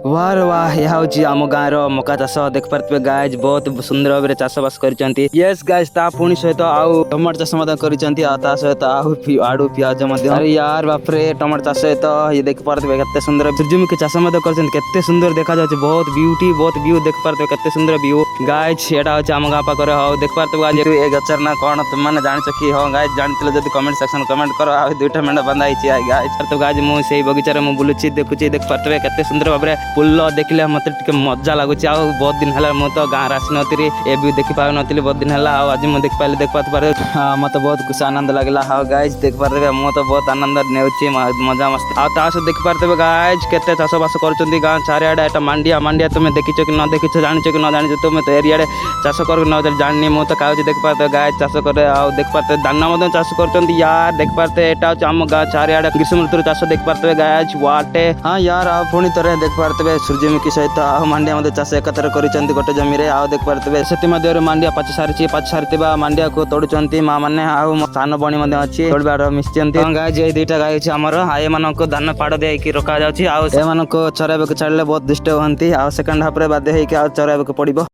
वाह वाह यह हूँ आम गाँव मका चाष देख पारे गाइज बहुत सुंदर भाव में चाषबास कर यस गाइज ता पुणी सहित आउ टमाटो चाष सहित आड़ू पिज अरे यार बापरे टमाटो चाष सहित ये देख पारे केते सुंदर सूर्यमुखी चाष करते सुंदर देखा जाए बहुत ब्यूटी बहुत व्यू देख पारे केते सुंदर व्यू गाइज यहाँ हूँ आम गाँ पाखे हाँ देख पारे ये गचर ना कौन तुमने जान कि हाँ गाइज जानते जब कमेंट सेक्शन कमेंट कर आ दुईटा मेढ़ बंधा गाइज तो गाइज मुझे बगीचार बुलूची देखुची देख पारे केते सुंदर भाव में फुल देखले मत मजा लगुच बहुत दिन है मुझे गाँव आसी नी ए भी देखी पार नी बहुत दिन है आज मुझे देख पारे हाँ मत बहुत खुश आनंद लगला हाँ गाइज देख पारे मुझे तो बहुत आनंद नेउची मजा मस्ती आ देख पारे गाइज केते चाषबास कर गाँव चारिआडे मांडिया मांडिया तुम्हें देखीच कि न देखीच जान कि न जानी तुम्हें तो एरिया चाष कर न जानी मुझे तो कह देख पारे गाइज चाष कर देख पारे दाना चाष कर यार देख पारे यहाँ हूँ आम गाँव चारिआडे ग्रीष्म ऋतु चाष देख पारे गाइज वाटे हाँ यार आ पुणी थे देख पारे सूर्यमुखी सहित आ मांडिया चाष एकत्र कर गोटे जमी देख पारे से मांडिया पाची सारी मांडिया को तोड़ुंट माँ मैंने आउ सान बणी अच्छी तोड़बार मिशन गाय ये दुईटा गाय आमर एम धान पाड़ दिखाई रखा जाऊँगी आम चराइबा छाड़े बहुत दुष्ट हमें सेकेंड हाफ रे बाध्य चराइबा पड़ो।